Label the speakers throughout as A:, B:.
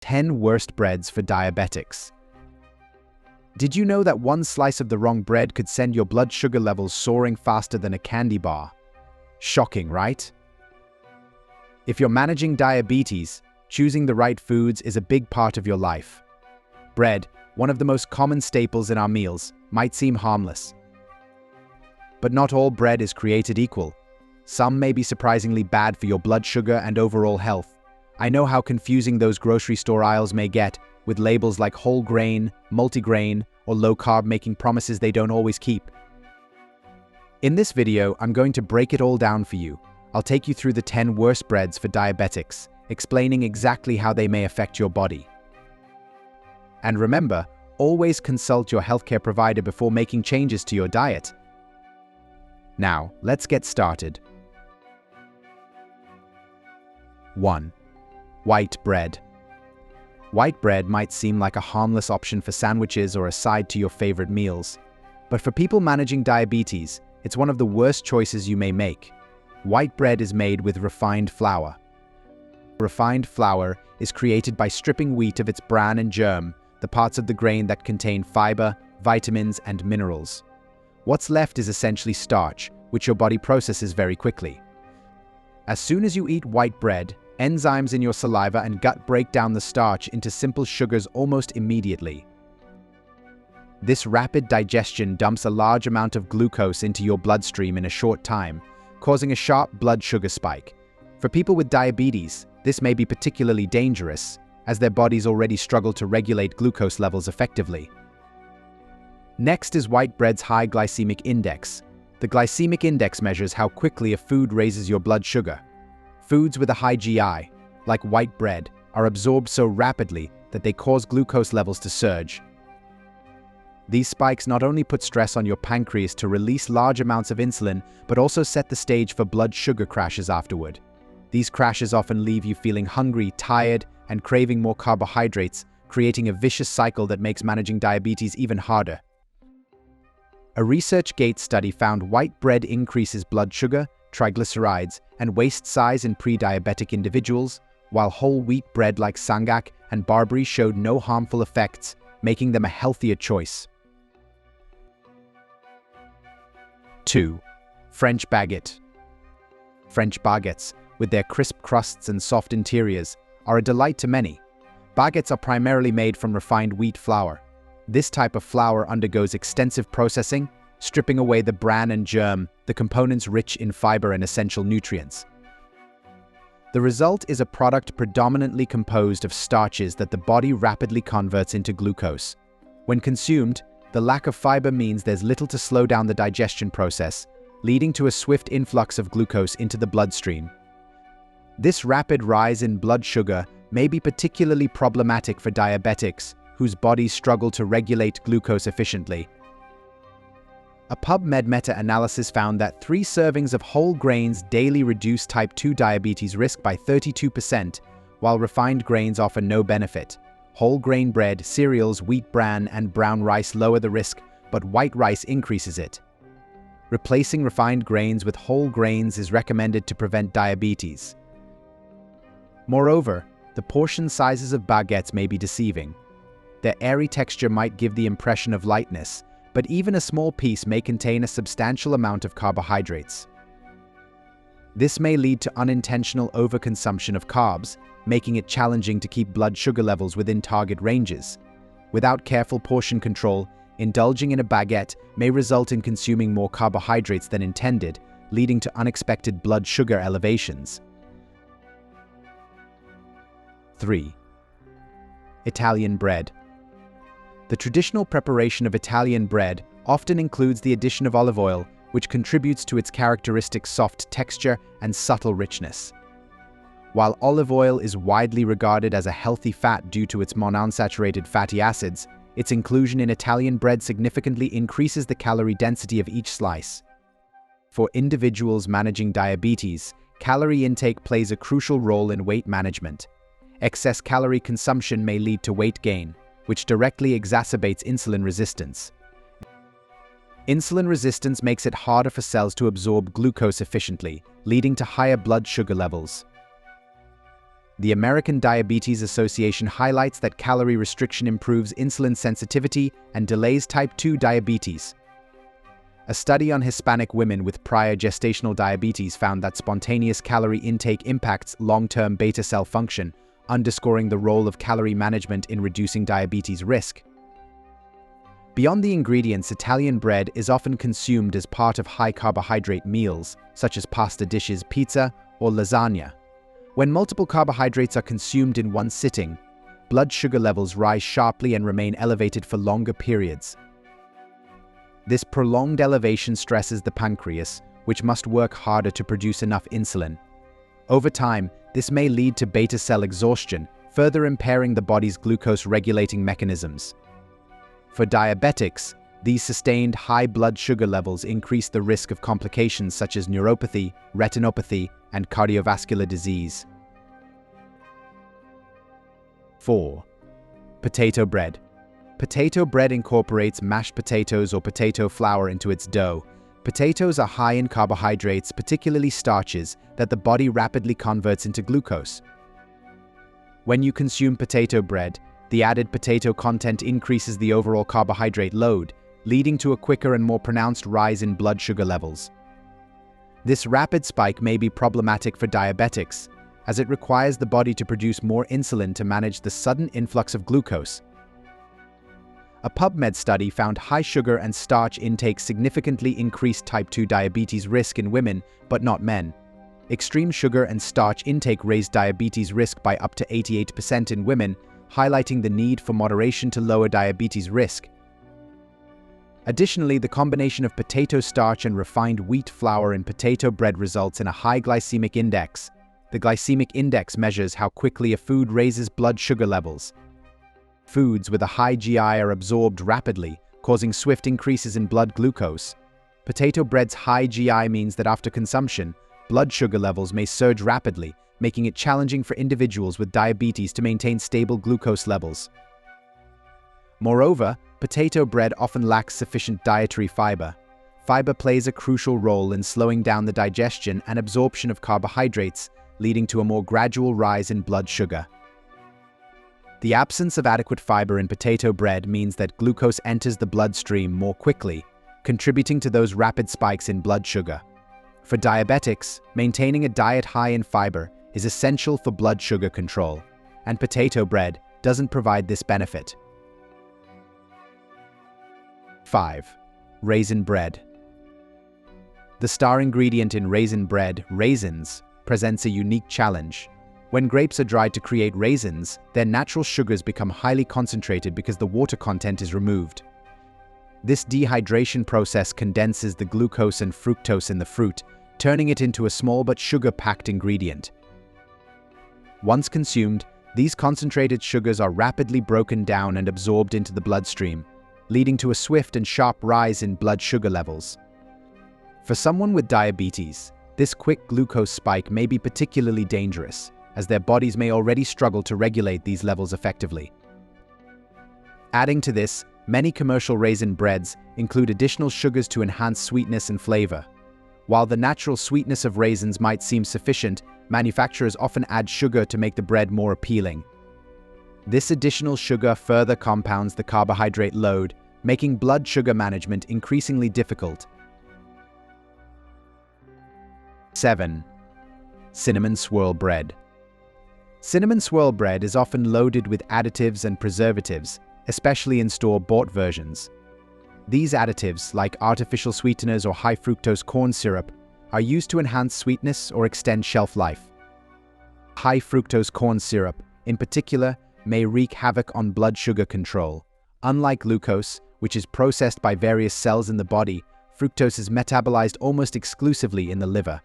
A: 10 worst breads for diabetics. Did you know that one slice of the wrong bread could send your blood sugar levels soaring faster than a candy bar? Shocking, right? If you're managing diabetes, choosing the right foods is a big part of your life. Bread, one of the most common staples in our meals, might seem harmless. But not all bread is created equal. Some may be surprisingly bad for your blood sugar and overall health. I know how confusing those grocery store aisles may get, with labels like whole grain, multigrain, or low-carb making promises they don't always keep. In this video, I'm going to break it all down for you. I'll take you through the 10 worst breads for diabetics, explaining exactly how they may affect your body. And remember, always consult your healthcare provider before making changes to your diet. Now, let's get started. 1. White bread. White bread might seem like a harmless option for sandwiches or a side to your favorite meals. But for people managing diabetes, it's one of the worst choices you may make. White bread is made with refined flour. Refined flour is created by stripping wheat of its bran and germ, the parts of the grain that contain fiber, vitamins, and minerals. What's left is essentially starch, which your body processes very quickly. As soon as you eat white bread, enzymes in your saliva and gut break down the starch into simple sugars almost immediately. This rapid digestion dumps a large amount of glucose into your bloodstream in a short time, causing a sharp blood sugar spike. For people with diabetes, this may be particularly dangerous, as their bodies already struggle to regulate glucose levels effectively. Next is white bread's high glycemic index. The glycemic index measures how quickly a food raises your blood sugar. Foods with a high GI, like white bread, are absorbed so rapidly that they cause glucose levels to surge. These spikes not only put stress on your pancreas to release large amounts of insulin, but also set the stage for blood sugar crashes afterward. These crashes often leave you feeling hungry, tired, and craving more carbohydrates, creating a vicious cycle that makes managing diabetes even harder. A ResearchGate study found white bread increases blood sugar, triglycerides, and waist size in pre-diabetic individuals, while whole wheat bread like sangak and barberry showed no harmful effects, making them a healthier choice. 2. French baguette. French baguettes, with their crisp crusts and soft interiors, are a delight to many. Baguettes are primarily made from refined wheat flour. This type of flour undergoes extensive processing, stripping away the bran and germ, the components rich in fiber and essential nutrients. The result is a product predominantly composed of starches that the body rapidly converts into glucose. When consumed, the lack of fiber means there's little to slow down the digestion process, leading to a swift influx of glucose into the bloodstream. This rapid rise in blood sugar may be particularly problematic for diabetics, whose bodies struggle to regulate glucose efficiently. A PubMed meta-analysis found that 3 servings of whole grains daily reduce type 2 diabetes risk by 32%, while refined grains offer no benefit. Whole grain bread, cereals, wheat bran, and brown rice lower the risk, but white rice increases it. Replacing refined grains with whole grains is recommended to prevent diabetes. Moreover, the portion sizes of baguettes may be deceiving. Their airy texture might give the impression of lightness, but even a small piece may contain a substantial amount of carbohydrates. This may lead to unintentional overconsumption of carbs, making it challenging to keep blood sugar levels within target ranges. Without careful portion control, indulging in a baguette may result in consuming more carbohydrates than intended, leading to unexpected blood sugar elevations. 3. Italian bread. The traditional preparation of Italian bread often includes the addition of olive oil, which contributes to its characteristic soft texture and subtle richness. While olive oil is widely regarded as a healthy fat due to its monounsaturated fatty acids, its inclusion in Italian bread significantly increases the calorie density of each slice. For individuals managing diabetes, calorie intake plays a crucial role in weight management. Excess calorie consumption may lead to weight gain, which directly exacerbates insulin resistance. Insulin resistance makes it harder for cells to absorb glucose efficiently, leading to higher blood sugar levels. The American Diabetes Association highlights that calorie restriction improves insulin sensitivity and delays type 2 diabetes. A study on Hispanic women with prior gestational diabetes found that spontaneous calorie intake impacts long-term beta cell function, underscoring the role of calorie management in reducing diabetes risk. Beyond the ingredients, Italian bread is often consumed as part of high-carbohydrate meals, such as pasta dishes, pizza, or lasagna. When multiple carbohydrates are consumed in one sitting, blood sugar levels rise sharply and remain elevated for longer periods. This prolonged elevation stresses the pancreas, which must work harder to produce enough insulin. Over time, this may lead to beta cell exhaustion, further impairing the body's glucose-regulating mechanisms. For diabetics, these sustained high blood sugar levels increase the risk of complications such as neuropathy, retinopathy, and cardiovascular disease. 4. Potato bread. Potato bread incorporates mashed potatoes or potato flour into its dough. Potatoes are high in carbohydrates, particularly starches, that the body rapidly converts into glucose. When you consume potato bread, the added potato content increases the overall carbohydrate load, leading to a quicker and more pronounced rise in blood sugar levels. This rapid spike may be problematic for diabetics, as it requires the body to produce more insulin to manage the sudden influx of glucose. A PubMed study found high sugar and starch intake significantly increased type 2 diabetes risk in women, but not men. Extreme sugar and starch intake raised diabetes risk by up to 88% in women, highlighting the need for moderation to lower diabetes risk. Additionally, the combination of potato starch and refined wheat flour in potato bread results in a high glycemic index. The glycemic index measures how quickly a food raises blood sugar levels. Foods with a high GI are absorbed rapidly, causing swift increases in blood glucose. Potato bread's high GI means that after consumption, blood sugar levels may surge rapidly, making it challenging for individuals with diabetes to maintain stable glucose levels. Moreover, potato bread often lacks sufficient dietary fiber. Fiber plays a crucial role in slowing down the digestion and absorption of carbohydrates, leading to a more gradual rise in blood sugar. The absence of adequate fiber in potato bread means that glucose enters the bloodstream more quickly, contributing to those rapid spikes in blood sugar. For diabetics, maintaining a diet high in fiber is essential for blood sugar control, and potato bread doesn't provide this benefit. 5. Raisin bread. The star ingredient in raisin bread, raisins, presents a unique challenge. When grapes are dried to create raisins, their natural sugars become highly concentrated because the water content is removed. This dehydration process condenses the glucose and fructose in the fruit, turning it into a small but sugar-packed ingredient. Once consumed, these concentrated sugars are rapidly broken down and absorbed into the bloodstream, leading to a swift and sharp rise in blood sugar levels. For someone with diabetes, this quick glucose spike may be particularly dangerous, as their bodies may already struggle to regulate these levels effectively. Adding to this, many commercial raisin breads include additional sugars to enhance sweetness and flavor. While the natural sweetness of raisins might seem sufficient, manufacturers often add sugar to make the bread more appealing. This additional sugar further compounds the carbohydrate load, making blood sugar management increasingly difficult. 7. Cinnamon swirl bread. Cinnamon swirl bread is often loaded with additives and preservatives, especially in store-bought versions. These additives, like artificial sweeteners or high-fructose corn syrup, are used to enhance sweetness or extend shelf life. High-fructose corn syrup, in particular, may wreak havoc on blood sugar control. Unlike glucose, which is processed by various cells in the body, fructose is metabolized almost exclusively in the liver.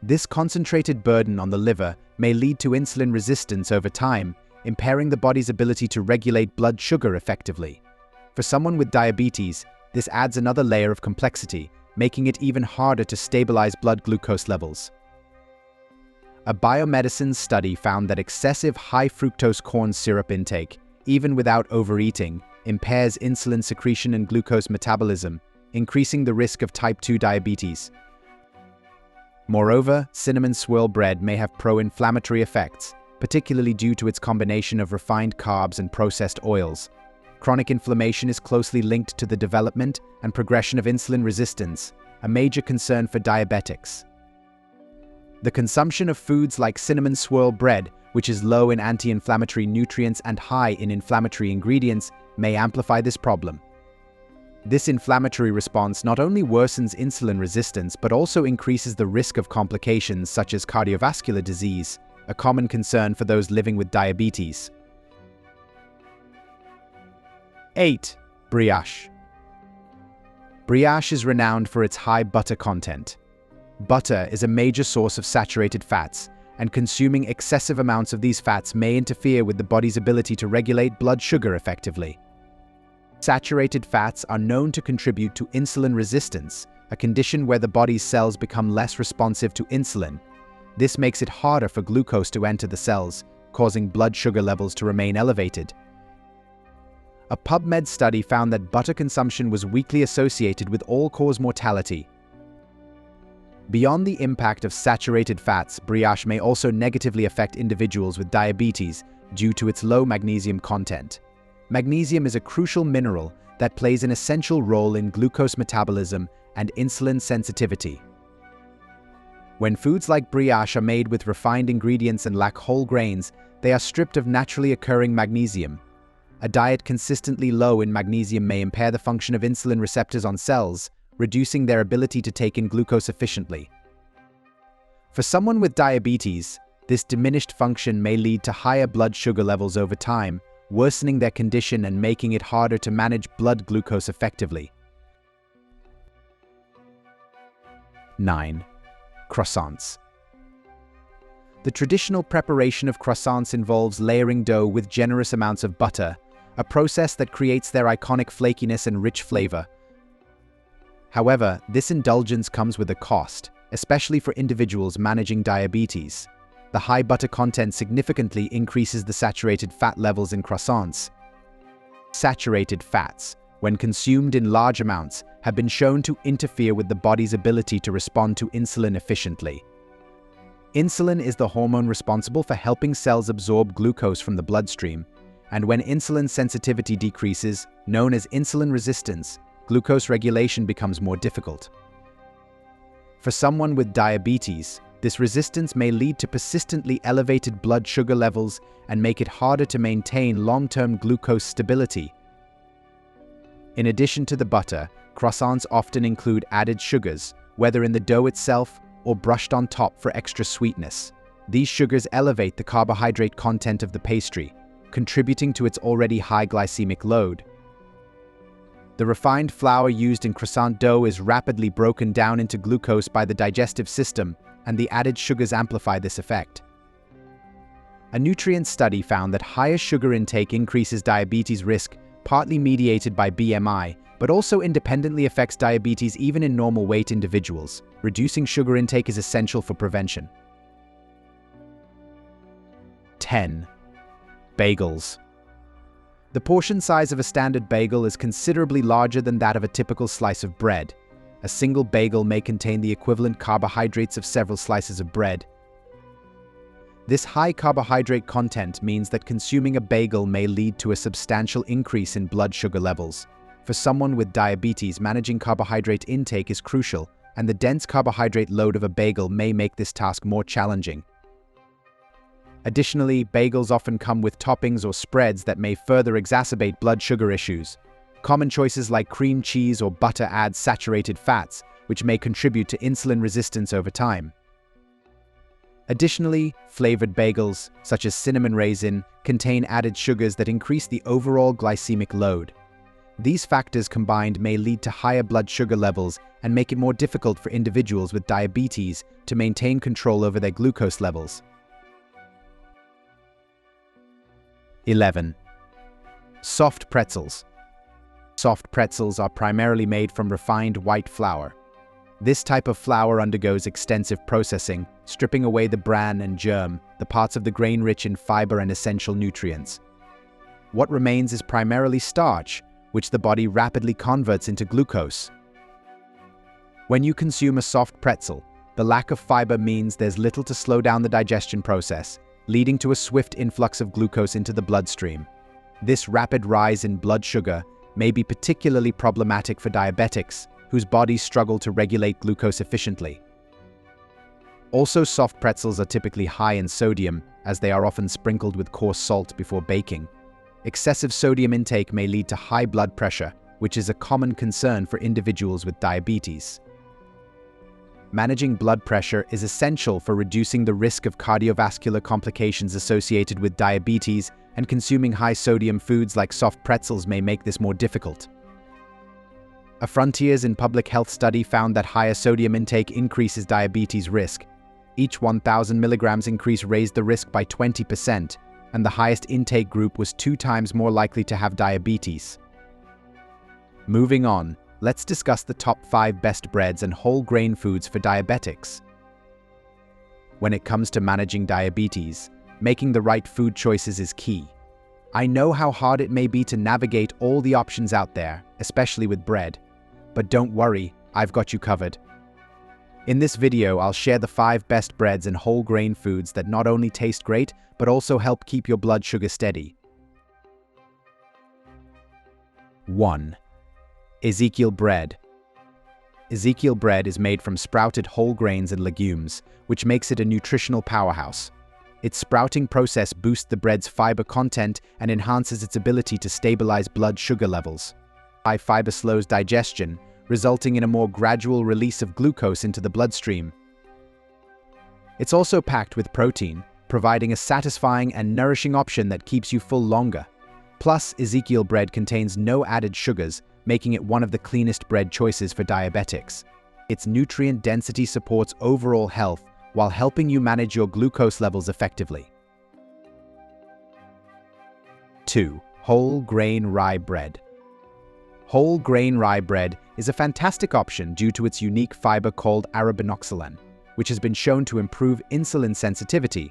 A: This concentrated burden on the liver may lead to insulin resistance over time, impairing the body's ability to regulate blood sugar effectively. For someone with diabetes, this adds another layer of complexity, making it even harder to stabilize blood glucose levels. A biomedicine study found that excessive high-fructose corn syrup intake, even without overeating, impairs insulin secretion and glucose metabolism, increasing the risk of type 2 diabetes. Moreover, cinnamon swirl bread may have pro-inflammatory effects, particularly due to its combination of refined carbs and processed oils. Chronic inflammation is closely linked to the development and progression of insulin resistance, a major concern for diabetics. The consumption of foods like cinnamon swirl bread, which is low in anti-inflammatory nutrients and high in inflammatory ingredients, may amplify this problem. This inflammatory response not only worsens insulin resistance but also increases the risk of complications such as cardiovascular disease, a common concern for those living with diabetes. 8. Brioche. Brioche is renowned for its high butter content. Butter is a major source of saturated fats, and consuming excessive amounts of these fats may interfere with the body's ability to regulate blood sugar effectively. Saturated fats are known to contribute to insulin resistance, a condition where the body's cells become less responsive to insulin. This makes it harder for glucose to enter the cells, causing blood sugar levels to remain elevated. A PubMed study found that butter consumption was weakly associated with all-cause mortality. Beyond the impact of saturated fats, brioche may also negatively affect individuals with diabetes due to its low magnesium content. Magnesium is a crucial mineral that plays an essential role in glucose metabolism and insulin sensitivity. When foods like brioche are made with refined ingredients and lack whole grains, they are stripped of naturally occurring magnesium. A diet consistently low in magnesium may impair the function of insulin receptors on cells, reducing their ability to take in glucose efficiently. For someone with diabetes, this diminished function may lead to higher blood sugar levels over time, worsening their condition and making it harder to manage blood glucose effectively. 9. Croissants. The traditional preparation of croissants involves layering dough with generous amounts of butter, a process that creates their iconic flakiness and rich flavor. However, this indulgence comes with a cost, especially for individuals managing diabetes. The high butter content significantly increases the saturated fat levels in croissants. Saturated fats, when consumed in large amounts, have been shown to interfere with the body's ability to respond to insulin efficiently. Insulin is the hormone responsible for helping cells absorb glucose from the bloodstream, and when insulin sensitivity decreases, known as insulin resistance, glucose regulation becomes more difficult. For someone with diabetes, this resistance may lead to persistently elevated blood sugar levels and make it harder to maintain long-term glucose stability. In addition to the butter, croissants often include added sugars, whether in the dough itself or brushed on top for extra sweetness. These sugars elevate the carbohydrate content of the pastry, contributing to its already high glycemic load. The refined flour used in croissant dough is rapidly broken down into glucose by the digestive system, and the added sugars amplify this effect. A nutrient study found that higher sugar intake increases diabetes risk, partly mediated by BMI, but also independently affects diabetes even in normal weight individuals. Reducing sugar intake is essential for prevention. 10. Bagels. The portion size of a standard bagel is considerably larger than that of a typical slice of bread. A single bagel may contain the equivalent carbohydrates of several slices of bread. This high carbohydrate content means that consuming a bagel may lead to a substantial increase in blood sugar levels. For someone with diabetes, managing carbohydrate intake is crucial, and the dense carbohydrate load of a bagel may make this task more challenging. Additionally, bagels often come with toppings or spreads that may further exacerbate blood sugar issues. Common choices like cream cheese or butter add saturated fats, which may contribute to insulin resistance over time. Additionally, flavored bagels, such as cinnamon raisin, contain added sugars that increase the overall glycemic load. These factors combined may lead to higher blood sugar levels and make it more difficult for individuals with diabetes to maintain control over their glucose levels. 11. Soft pretzels. Soft pretzels are primarily made from refined white flour. This type of flour undergoes extensive processing, stripping away the bran and germ, the parts of the grain rich in fiber and essential nutrients. What remains is primarily starch, which the body rapidly converts into glucose. When you consume a soft pretzel, The lack of fiber means there's little to slow down the digestion process, leading to a swift influx of glucose into the bloodstream. This rapid rise in blood sugar may be particularly problematic for diabetics, whose bodies struggle to regulate glucose efficiently. Also, soft pretzels are typically high in sodium, as they are often sprinkled with coarse salt before baking. Excessive sodium intake may lead to high blood pressure, which is a common concern for individuals with diabetes. Managing blood pressure is essential for reducing the risk of cardiovascular complications associated with diabetes, and consuming high-sodium foods like soft pretzels may make this more difficult. A Frontiers in Public Health study found that higher sodium intake increases diabetes risk. Each 1,000 milligrams increase raised the risk by 20%, and the highest intake group was 2 times more likely to have diabetes. Moving on, let's discuss the top 5 best breads and whole grain foods for diabetics. When it comes to managing diabetes, making the right food choices is key. I know how hard it may be to navigate all the options out there, especially with bread. But don't worry, I've got you covered. In this video, I'll share the 5 best breads and whole grain foods that not only taste great, but also help keep your blood sugar steady. 1. Ezekiel Bread. Ezekiel Bread is made from sprouted whole grains and legumes, which makes it a nutritional powerhouse. Its sprouting process boosts the bread's fiber content and enhances its ability to stabilize blood sugar levels. High fiber slows digestion, resulting in a more gradual release of glucose into the bloodstream. It's also packed with protein, providing a satisfying and nourishing option that keeps you full longer. Plus, Ezekiel Bread contains no added sugars, making it one of the cleanest bread choices for diabetics. Its nutrient density supports overall health while helping you manage your glucose levels effectively. 2. Whole grain rye bread. Whole grain rye bread is a fantastic option due to its unique fiber called arabinoxalan, which has been shown to improve insulin sensitivity.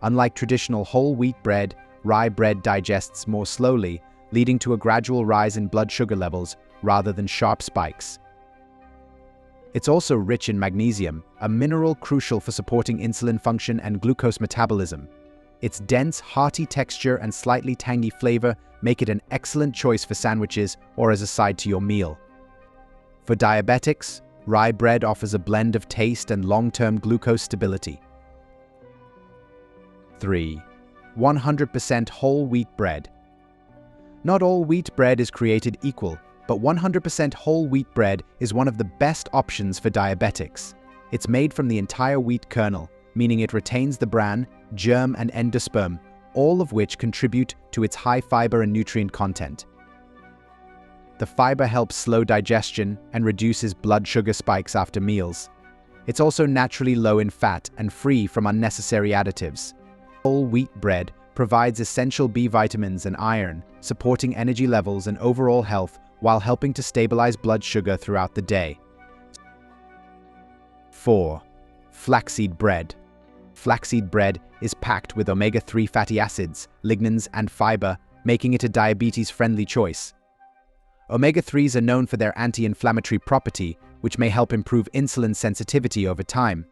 A: Unlike traditional whole wheat bread, rye bread digests more slowly, leading to a gradual rise in blood sugar levels rather than sharp spikes. It's also rich in magnesium, a mineral crucial for supporting insulin function and glucose metabolism. Its dense, hearty texture and slightly tangy flavor make it an excellent choice for sandwiches or as a side to your meal. For diabetics, rye bread offers a blend of taste and long-term glucose stability. 3. 100% whole wheat bread. Not all wheat bread is created equal, but 100% whole wheat bread is one of the best options for diabetics. It's made from the entire wheat kernel, meaning it retains the bran, germ, and endosperm, all of which contribute to its high fiber and nutrient content. The fiber helps slow digestion and reduces blood sugar spikes after meals. It's also naturally low in fat and free from unnecessary additives. Whole wheat bread provides essential B vitamins and iron, supporting energy levels and overall health while helping to stabilize blood sugar throughout the day. 4. Flaxseed bread. Flaxseed bread is packed with omega-3 fatty acids, lignans, and fiber, making it a diabetes-friendly choice. Omega-3s are known for their anti-inflammatory property, which may help improve insulin sensitivity over time.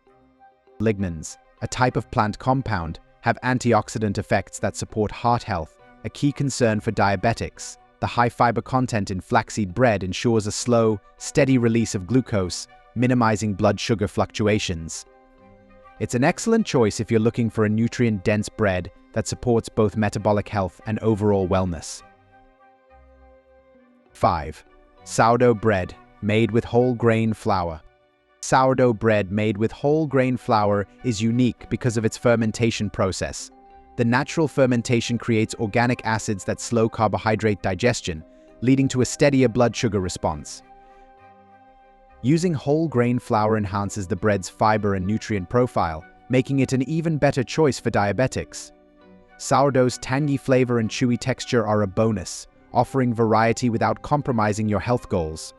A: Lignans, a type of plant compound, have antioxidant effects that support heart health, a key concern for diabetics. The high fiber content in flaxseed bread ensures a slow, steady release of glucose, minimizing blood sugar fluctuations. It's an excellent choice if you're looking for a nutrient-dense bread that supports both metabolic health and overall wellness. 5. Sourdough bread, made with whole grain flour. Sourdough bread made with whole grain flour is unique because of its fermentation process. The natural fermentation creates organic acids that slow carbohydrate digestion, leading to a steadier blood sugar response. Using whole grain flour enhances the bread's fiber and nutrient profile, making it an even better choice for diabetics. Sourdough's tangy flavor and chewy texture are a bonus, offering variety without compromising your health goals.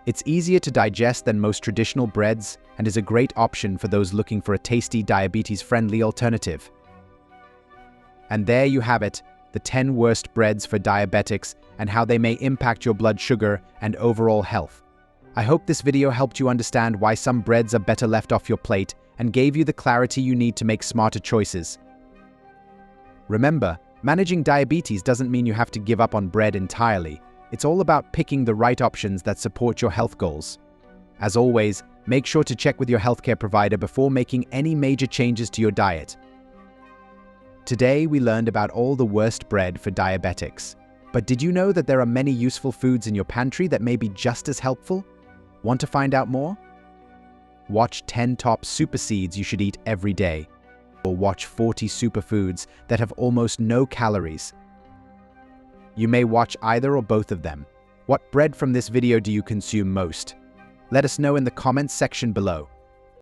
A: It's easier to digest than most traditional breads and is a great option for those looking for a tasty diabetes-friendly alternative. And there you have it, the 10 worst breads for diabetics and how they may impact your blood sugar and overall health. I hope this video helped you understand why some breads are better left off your plate and gave you the clarity you need to make smarter choices. Remember, managing diabetes doesn't mean you have to give up on bread entirely. It's all about picking the right options that support your health goals. As always, make sure to check with your healthcare provider before making any major changes to your diet. Today, we learned about all the worst bread for diabetics. But did you know that there are many useful foods in your pantry that may be just as helpful? Want to find out more? Watch 10 top super seeds you should eat every day, or watch 40 superfoods that have almost no calories. You may watch either or both of them. What bread from this video do you consume most? Let us know in the comments section below.